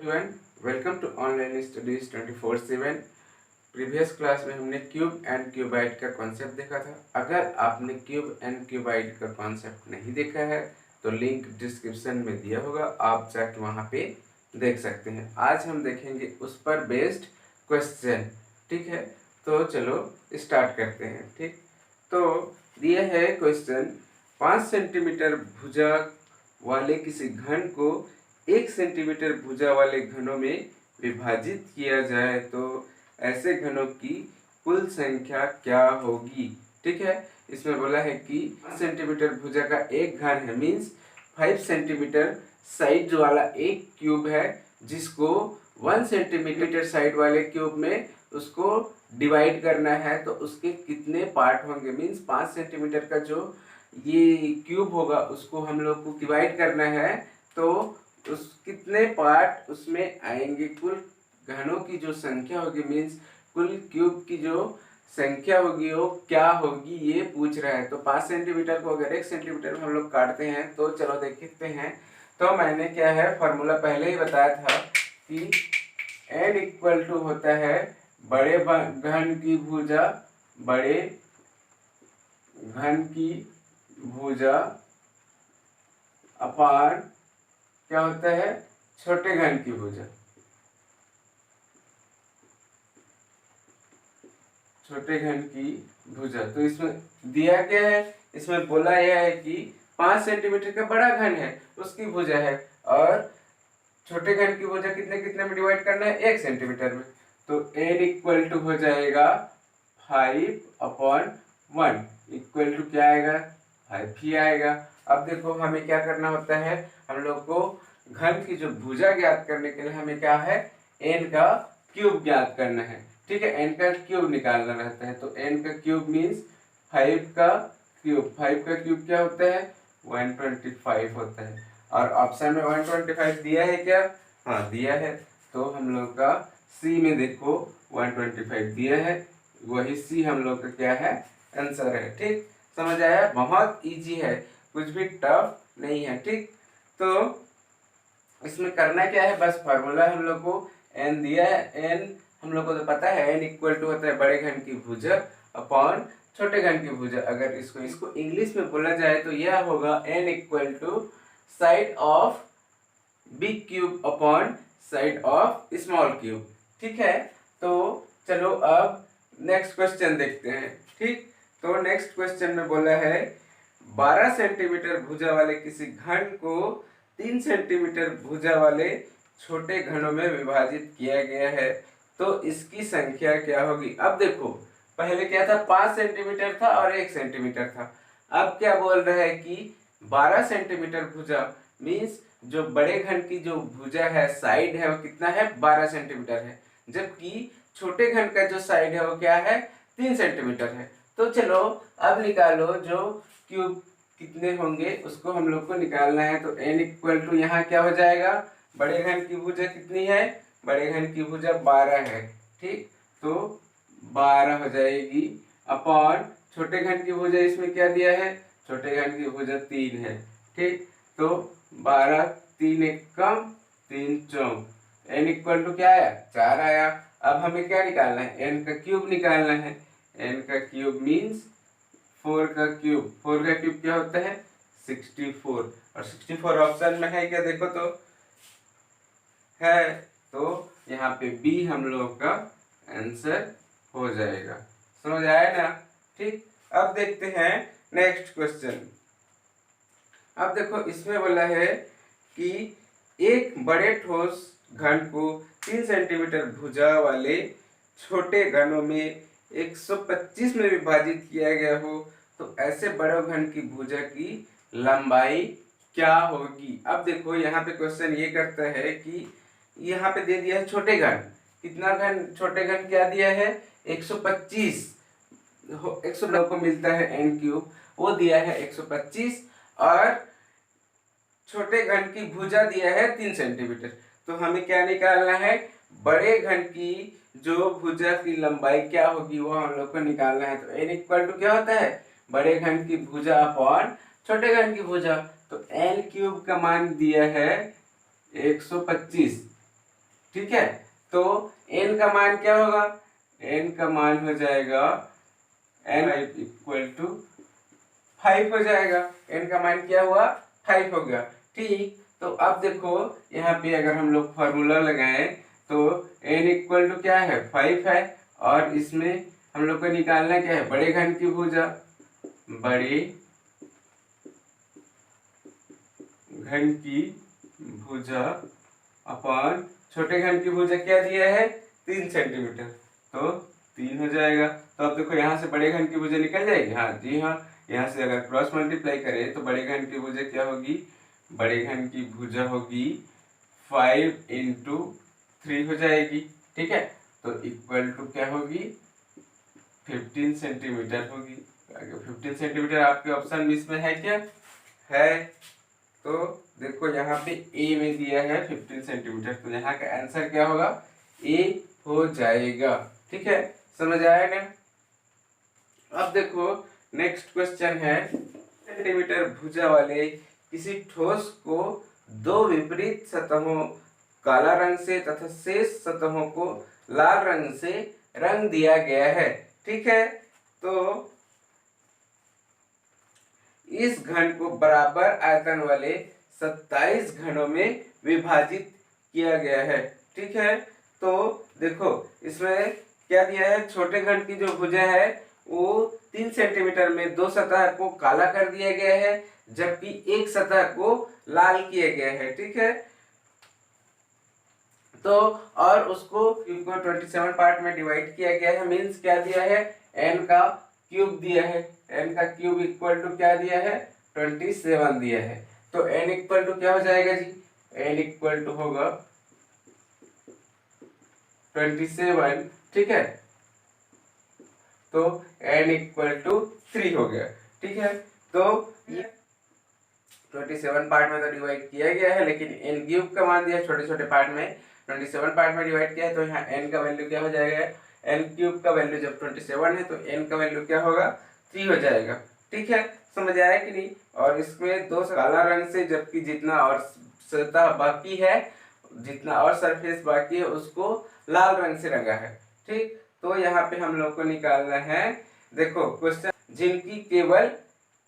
Everyone, welcome to online studies 24/7। Previous class में हमने cube and cuboid का concept देखा था। अगर आपने क्यूब एंड क्यूबाइड का कॉन्सेप्ट नहीं देखा है तो लिंक डिस्क्रिप्शन में दिया होगा, आप जाके वहाँ पे देख सकते हैं। आज हम देखेंगे उस पर बेस्ड क्वेश्चन। ठीक है, तो चलो स्टार्ट करते हैं। ठीक, तो दिया है क्वेश्चन, 5 सेंटीमीटर भुजा वाले किसी घन को 1 सेंटीमीटर भुजा वाले घनों में विभाजित किया जाए तो ऐसे घनों की कुल संख्या क्या होगी। ठीक है, इसमें बोला है कि 5 सेंटीमीटर भुजा का एक घन है, मीन्स 5 सेंटीमीटर साइड वाला एक क्यूब है, जिसको 1 सेंटीमीटर साइड वाले क्यूब में उसको डिवाइड करना है। तो उसके कितने पार्ट होंगे, मीन्स 5 सेंटीमीटर का जो ये क्यूब होगा उसको हम लोग को डिवाइड करना है, तो उस कितने पार्ट उसमें आएंगे, कुल घनों की जो संख्या होगी, मीन्स कुल क्यूब की जो संख्या होगी वो क्या होगी, ये पूछ रहा है। तो 5 सेंटीमीटर को अगर 1 सेंटीमीटर में हम लोग काटते हैं तो चलो देखते हैं। तो मैंने क्या है फॉर्मूला पहले ही बताया था कि n इक्वल टू होता है बड़े घन की भुजा, बड़े घन की भुजा अपान क्या होता है छोटे घन की भुजा, छोटे घन की भुजा। तो इसमें दिया क्या है, इसमें बोला यह है कि 5 सेंटीमीटर का बड़ा घन है उसकी भुजा है, और छोटे घन की भुजा कितने कितने में डिवाइड करना है, 1 सेंटीमीटर में। तो n इक्वल टू हो जाएगा 5/1 इक्वल टू क्या आएगा, 5 ही आएगा। अब देखो हमें क्या करना होता है, हम लोग को घन की जो भुजा ज्ञात करने के लिए हमें क्या है, n का क्यूब ज्ञात करना है। ठीक है, n का क्यूब निकालना रहता है। तो n का क्यूब मीन्स 5 का क्यूब। 5 का क्यूब क्या होता है, 125 होता है। और ऑप्शन में 125 दिया है क्या, हाँ दिया है। तो हम लोग का सी में देखो 125 दिया है, वही सी हम लोग का क्या है, आंसर है। ठीक, समझ आया, बहुत इजी है, कुछ भी टफ नहीं है। ठीक, तो इसमें करना क्या है, बस फार्मूला हम लोग को n दिया है, n हम लोग को तो पता है n इक्वल टू होता है बड़े घन की भुजा अपॉन छोटे घन की भुजा। अगर इसको इंग्लिश में बोला जाए तो यह होगा n equal to side of big cube upon side of small cube. ठीक है, तो चलो अब नेक्स्ट क्वेश्चन देखते हैं। ठीक, तो नेक्स्ट क्वेश्चन में बोला है 12 सेंटीमीटर भुजा वाले किसी घन को 3 सेंटीमीटर भुजा वाले छोटे घनों में विभाजित किया गया है, तो इसकी संख्या क्या होगी। अब देखो पहले क्या था, 5 सेंटीमीटर था और 1 सेंटीमीटर था। अब क्या बोल रहा है कि 12 सेंटीमीटर भुजा मीन्स जो बड़े घन की जो भुजा है, साइड है, वो कितना है, 12 सेंटीमीटर है, जबकि छोटे घन का जो साइड है वो क्या है, 3 सेंटीमीटर है। तो चलो अब निकालो जो क्यूब कितने होंगे उसको हम लोग को निकालना है। तो n इक्वल टू यहाँ क्या हो जाएगा, बड़े घन की भुजा कितनी है, बड़े घन की भुजा 12 है। ठीक, तो 12 हो जाएगी अपॉन छोटे घन की भुजा, इसमें क्या दिया है, छोटे घन की भुजा 3 है। ठीक, तो 12 3 एक कम 3 चौक, n इक्वल टू क्या आया, 4 आया। अब हमें क्या निकालना है, n का क्यूब निकालना है। n का क्यूब मीन्स 4 का क्यूब, 4 का क्यूब क्या होता है, 64, और 64 ऑप्शन में है क्या, देखो तो है, तो यहाँ पे बी हम लोग का आंसर हो जाएगा। समझ आया ना। ठीक, अब देखते हैं नेक्स्ट क्वेश्चन। अब देखो इसमें बोला है कि एक बड़े ठोस घन को 3 सेंटीमीटर भुजा वाले छोटे घनों में 125 में विभाजित किया गया हो, तो ऐसे बड़े घन की भुजा की लंबाई क्या होगी। अब देखो यहाँ पे क्वेश्चन ये करता है कि यहाँ पे दे दिया है छोटे घन, कितना घन, छोटे घन क्या दिया है, 125, 100 को मिलता है n क्यूब, वो दिया है 125, और छोटे घन की भुजा दिया है 3 सेंटीमीटर। तो हमें क्या निकालना है, बड़े घन की जो भुजा की लंबाई क्या होगी वो हम लोग को निकालना है। तो n इक्वल टू क्या होता है, बड़े घन की भुजा अपॉन छोटे घन की भुजा। तो n क्यूब का मान दिया है 125, ठीक है। तो n का मान क्या होगा, n का मान हो जाएगा n इक्वल टू 5 हो जाएगा। n का मान क्या हुआ, 5 हो गया। ठीक, तो अब देखो यहाँ पे अगर हम लोग फॉर्मूला लगाएं तो n इक्वल टू क्या है, 5 है, और इसमें हम लोग को निकालना क्या है, बड़े घन की भुजा, बड़े घन की भुजा अपन छोटे घन की भुजा क्या दिया है, 3 सेंटीमीटर, तो 3 हो जाएगा। तो अब देखो यहाँ से बड़े घन की भुजा निकल जाएगी, हाँ जी हाँ, यहाँ से अगर क्रॉस मल्टीप्लाई करें तो बड़े घन की भुजा क्या होगी, बड़े घन की भुजा होगी 5 इंटू 3 हो जाएगी। ठीक है, तो इक्वल टू क्या होगी, 15 सेंटीमीटर होगी। 15 सेंटीमीटर आपके ऑप्शन में इसमें है क्या, है। तो देखो यहाँ पे ए में दिया है 15 सेंटीमीटर, तो यहाँ का आंसर क्या होगा, ए हो जाएगा। ठीक है, समझ आया ना। अब देखो नेक्स्ट क्वेश्चन है, सेंटीमीटर भुजा वाले किसी ठोस को दो विपरीत सतहों काला रंग से तथा शेष सतहों को लाल रंग से रंग दिया गया है। ठीक है, तो इस घन को बराबर आयतन वाले 27 घनों में विभाजित किया गया है। ठीक है, तो देखो इसमें क्या दिया है, छोटे घन की जो भुजा है वो 3 सेंटीमीटर में दो सतह को काला कर दिया गया है, जबकि एक सतह को लाल किया गया है। ठीक है, तो और उसको 27 पार्ट में डिवाइड किया गया है, मीन्स क्या दिया है, n का क्यूब दिया है, n का क्यूब इक्वल टू क्या दिया है, 27 दिया है। तो n इक्वल टू क्या हो जाएगा जी, n इक्वल टू होगा 27। ठीक है, तो n इक्वल टू 3 हो गया। ठीक है, तो ये 27 पार्ट में तो डिवाइड किया गया है, लेकिन n क्यूब का मान दिया छोटे छोटे पार्ट में, 27 पार्ट में डिवाइड किया है, तो यहाँ n का वैल्यू क्या हो जाएगा, n क्यूब का वैल्यू जब 27 है तो n का वैल्यू क्या होगा, 3 हो जाएगा। ठीक है, समझ आया कि नहीं। और इसमें दो काला रंग से, जबकि जितना और सतह बाकी है, जितना और सरफेस बाकी है उसको लाल रंग से रंगा है। ठीक, तो यहाँ पे हम लोग को निकालना है, देखो क्वेश्चन, जिनकी केवल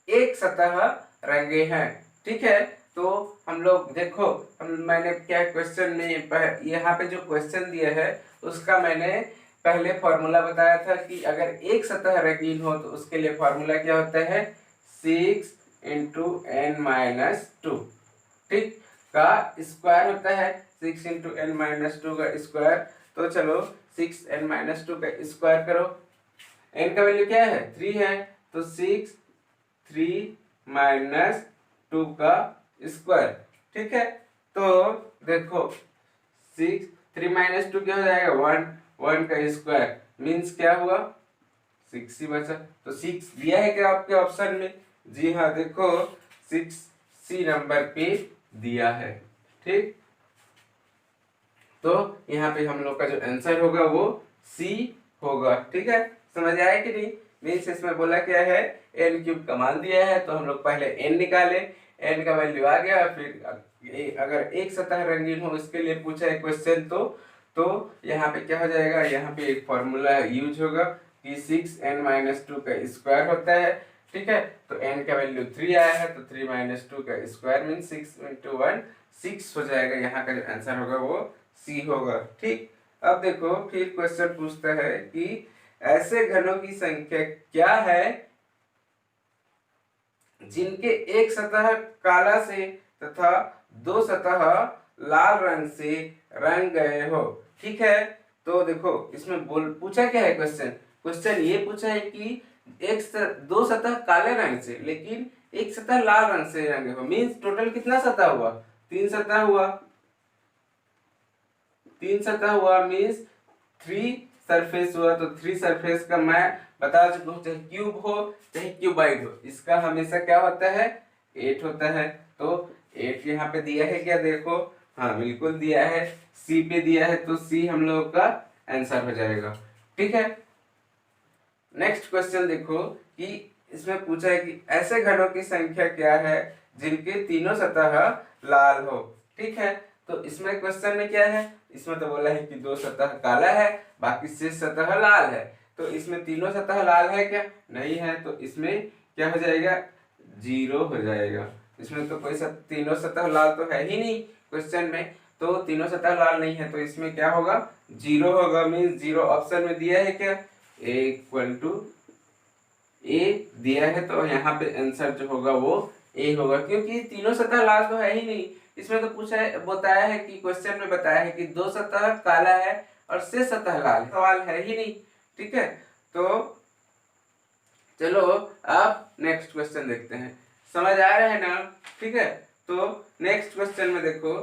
एक सतह रंगे हैं। ठीक है, तो हम लोग देखो, मैंने क्या क्वेश्चन में यहाँ पे जो क्वेश्चन दिया है उसका मैंने पहले फॉर्मूला बताया था कि अगर एक सतह रंगीन हो तो उसके लिए फॉर्मूला क्या होता है, 6 इंटू एन माइनस 2, ठीक, का स्क्वायर होता है, 6 इंटू एन माइनस 2 का स्क्वायर। तो चलो 6 एन माइनस 2 का स्क्वायर करो, एन का वैल्यू क्या है, 3 है, तो 6 3 माइनस 2 का स्क्वायर। ठीक है, तो देखो 6 3 माइनस 2 क्या हो जाएगा, 1 का स्क्वायर, मीन्स क्या हुआ, 6 ही बचा। तो 6 दिया है क्या आपके ऑप्शन में, जी हाँ, देखो 6 सी नंबर पे दिया है। ठीक, तो यहाँ पे हम लोग का जो आंसर होगा वो सी होगा। ठीक है, समझ आया कि नहीं। मीन्स इसमें बोला क्या है, n क्यूब का मान दिया है, तो हम लोग पहले n निकाले, n का वैल्यू आ गया, फिर अगर एक सतह रंगीन हो इसके लिए पूछा है क्वेश्चन, तो यहाँ पे क्या हो जाएगा, यहाँ पे एक फॉर्मूला यूज होगा कि 6n माइनस 2 का स्क्वायर होता है। ठीक है, तो n का वैल्यू 3 आया है, तो 3 माइनस 2 का स्क्वायर मीन 6 इंटू 1 6 हो जाएगा। यहाँ का जो आंसर होगा वो सी होगा। ठीक, अब देखो फिर क्वेश्चन पूछता है कि ऐसे घनों की संख्या क्या है जिनके एक सतह काला से तथा दो सतह लाल रंग से रंग गए हो। ठीक है, तो देखो इसमें पूछा क्या है, क्वेश्चन ये पूछा है कि दो सतह काले रंग से लेकिन एक सतह लाल रंग से रंगे हो, मीन्स टोटल कितना सतह हुआ, 3 सतह हुआ, 3 सतह हुआ, मीन्स 3 सरफेस हुआ। तो 3 सरफेस का मैं बता चुका हूँ, चाहे क्यूब हो चाहे क्यूबाइड हो, इसका हमेशा क्या होता है, 8 होता है। तो 8 यहाँ पे दिया है क्या, देखो, हाँ बिल्कुल दिया है, सी पे दिया है, तो सी हम लोग का आंसर हो जाएगा। ठीक है, नेक्स्ट क्वेश्चन देखो कि इसमें पूछा है कि ऐसे घनों की संख्या क्या है जिनके तीनों सतह लाल हो। ठीक है, तो इसमें क्वेश्चन में क्या है, इसमें तो बोला है कि 2 सतह काला है, बाकी शेष सतह लाल है। तो इसमें तीनों सतह लाल है क्या? नहीं है, तो इसमें क्या हो जाएगा? 0 हो जाएगा। इसमें तो कोई तीनों सतह लाल तो है ही नहीं क्वेश्चन में, तो तीनों सतह लाल नहीं है, तो इसमें क्या होगा? 0 होगा। मीन्स 0 ऑप्शन में दिया है क्या? A इक्वल टू A दिया है, तो यहाँ पे आंसर जो होगा वो A होगा, क्योंकि तीनों सतह लाल तो है ही नहीं। इसमें तो पूछा है, बताया है कि क्वेश्चन में बताया है कि 2 सतह काला है और शेष सतह लाल, सवाल है ही नहीं। ठीक है, तो चलो अब नेक्स्ट क्वेश्चन देखते हैं। समझ आ रहा है ना? ठीक है, तो नेक्स्ट क्वेश्चन में देखो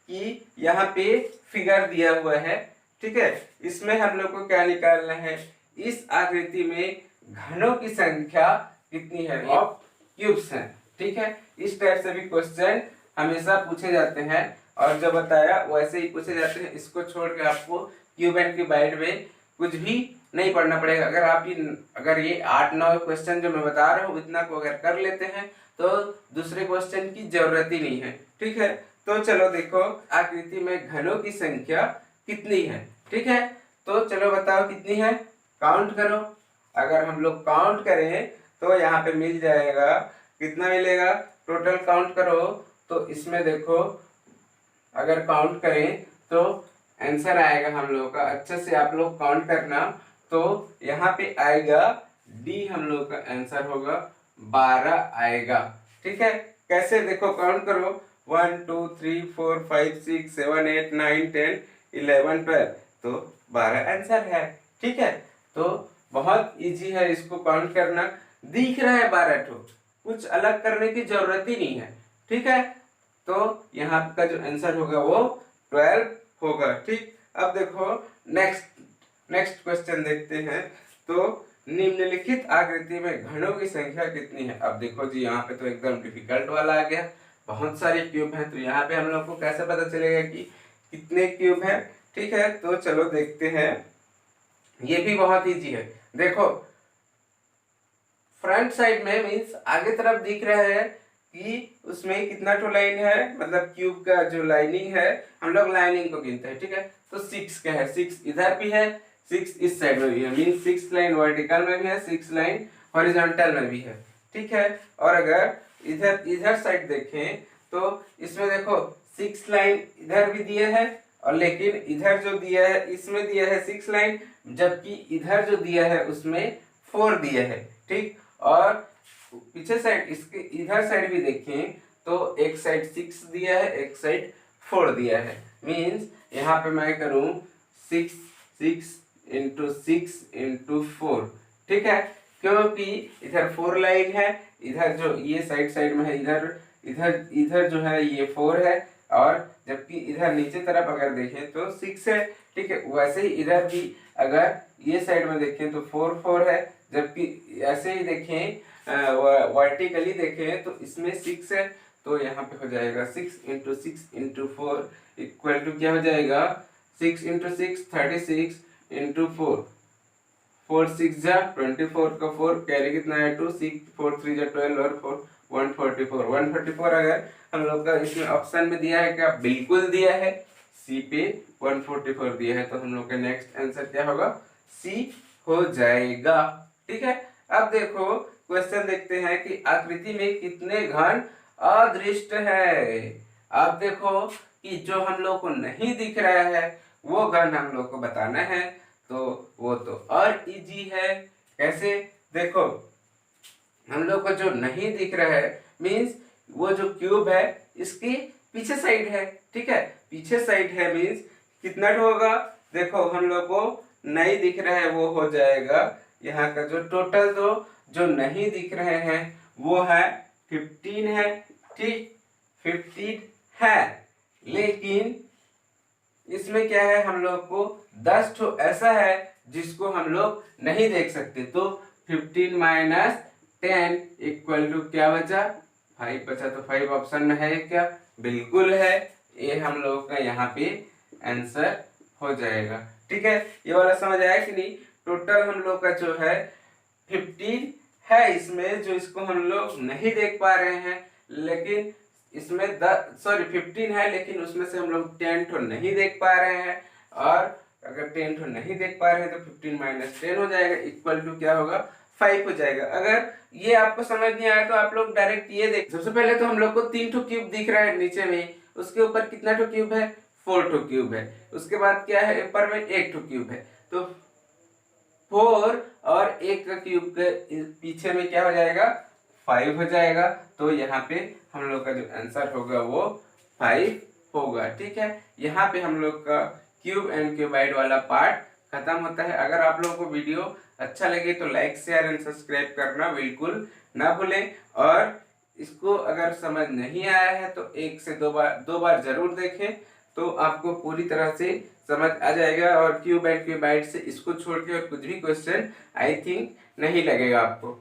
कि यहाँ पे फिगर दिया हुआ है। ठीक है, इसमें हम लोग को क्या निकालना है? इस आकृति में घनों की संख्या कितनी है ऑफ क्यूब्स हैं। ठीक है, इस टाइप से भी क्वेश्चन हमेशा पूछे जाते हैं, और जो बताया वैसे ही पूछे जाते हैं। इसको छोड़ के आपको क्यूब एंड क्यूबाइड में कुछ भी नहीं पढ़ना पड़ेगा। अगर ये 8-9 क्वेश्चन जो मैं बता रहा हूँ इतना को अगर कर लेते हैं तो दूसरे क्वेश्चन की जरूरत ही नहीं है। ठीक है, तो चलो देखो आकृति में घनों की संख्या कितनी है। ठीक है, तो चलो बताओ कितनी है, काउंट करो। अगर हम लोग काउंट करें तो यहाँ पे मिल जाएगा, कितना मिलेगा? टोटल काउंट करो तो इसमें देखो अगर काउंट करें तो आंसर आएगा हम लोगों का। अच्छे से आप लोग काउंट करना, तो यहाँ पे आएगा डी, हम लोग का आंसर होगा 12 आएगा। ठीक है, कैसे देखो काउंट करो, 1 2 3 4 5 6 7 8 9 10 11 12, तो 12 आंसर है। ठीक है, तो बहुत इजी है इसको काउंट करना। दिख रहा है 12 ठो, कुछ अलग करने की जरूरत ही नहीं है। ठीक है, तो यहाँ का जो आंसर होगा वो 12 होगा। ठीक, अब देखो नेक्स्ट क्वेश्चन देखते हैं। तो निम्नलिखित आकृति में घनों की संख्या कितनी है? अब देखो जी, यहाँ पे तो एकदम डिफिकल्ट वाला आ गया, बहुत सारे क्यूब हैं, तो यहाँ पे हम लोग को कैसे पता चलेगा कि कितने क्यूब हैं? ठीक है, तो चलो देखते हैं, ये भी बहुत इजी है। देखो फ्रंट साइड में मीन्स आगे तरफ दिख रहा है कि उसमें कितना टू लाइन है, मतलब क्यूब का जो लाइनिंग है, हम लोग लाइनिंग को गिनते हैं। ठीक है, तो 6 का है, 6 इधर भी है, 6 इस साइड में भी है, मीन 6 लाइन वर्टिकल में भी है, 6 लाइन हॉरिजॉन्टल में भी है। ठीक है, और अगर इधर साइड देखें तो इसमें देखो 6 लाइन इधर भी दिए है, और लेकिन इधर जो दिया है इसमें दिया है 6 लाइन, जबकि इधर जो दिया है उसमें 4 दिया है। ठीक, और पीछे साइड इसके इधर साइड भी देखें तो एक साइड 6 दिया है, एक साइड 4 दिया है। मीन्स यहाँ पे मैं करूँ 6 6 इंटू 6 इंटू 4। ठीक है, क्योंकि इधर 4 लाइन है, इधर जो ये साइड में है, इधर जो है ये 4 है, और जबकि इधर नीचे तरफ अगर देखें तो 6 है। ठीक है, वैसे ही इधर भी अगर ये साइड में देखें तो 4 4 है, जबकि ऐसे ही देखें वर्टिकली देखें तो इसमें 6 है, तो यहाँ पे हो जाएगा 6 इंटू 6 इंटू 4 इक्वल टू क्या हो जाएगा? 6 इंटू 6 36 इंटू 4, 4 6 जा 24 का 4 कैरी कितना है 2, 6 4 3 जा 12 और 4 144 अगर हम लोग का इसमें ऑप्शन में दिया है क्या? बिल्कुल दिया है, सी पे 144 दिया है, तो हम लोग का नेक्स्ट आंसर क्या होगा? सी हो जाएगा। ठीक है, अब देखो क्वेश्चन देखते हैं कि आकृति में कितने घन अदृष्ट है। अब देखो कि जो हम लोग को नहीं दिख रहा है वो घन हम लोग को बताना है, तो वो तो और इजी है। कैसे? देखो हम लोग को जो नहीं दिख रहा है मीन्स वो जो क्यूब है इसकी पीछे साइड है। ठीक है, पीछे साइड है मीन्स कितना होगा? देखो हम लोग को नहीं दिख रहा है, वो हो जाएगा यहाँ का जो टोटल दो जो नहीं दिख रहे हैं वो है 15 है। ठीक, 15 है, लेकिन इसमें क्या है, हम लोग को 10 ठो ऐसा है जिसको हम लोग नहीं देख सकते, तो 15 माइनस 10 इक्वल टू क्या बचा? 5 बचा। तो 5 ऑप्शन में है क्या? बिल्कुल है, ये हम लोग का यहाँ पे आंसर हो जाएगा। ठीक है, ये वाला समझ आया कि नहीं? टोटल हम लोग का जो है 15 है इसमें, जो इसको हम लोग नहीं देख पा रहे हैं, लेकिन इसमें 15 है, लेकिन उसमें से हम लोग 10 ठो नहीं देख पा रहे हैं। और अगर 10 ठो नहीं देख पा रहे हैं तो 15 माइनस 10 हो जाएगा, इक्वल टू क्या होगा 5 हो जाएगा। अगर ये आपको समझ नहीं आया तो आप लोग डायरेक्ट ये देख, सबसे पहले तो हम लोग को 3 ठो क्यूब दिख रहा है नीचे में, उसके ऊपर कितना ठो क्यूब है, 4 ठो क्यूब है। उसके बाद क्या है, ऊपर में 1 ठो क्यूब है, तो 4 और 1 का क्यूब के पीछे में क्या हो जाएगा, 5 हो जाएगा। तो यहाँ पे हम लोग का जो आंसर होगा वो 5 होगा। ठीक है, यहाँ पे हम लोग का क्यूब एंड क्यूबाइड वाला पार्ट खत्म होता है। अगर आप लोगों को वीडियो अच्छा लगे तो लाइक शेयर एंड सब्सक्राइब करना बिल्कुल ना भूलें। और इसको अगर समझ नहीं आया है तो 1 से 2 बार जरूर देखें, तो आपको पूरी तरह से समझ आ जाएगा। और क्यूब एंड क्यूबाइड से इसको छोड़ के और कुछ भी क्वेश्चन आई थिंक नहीं लगेगा आपको।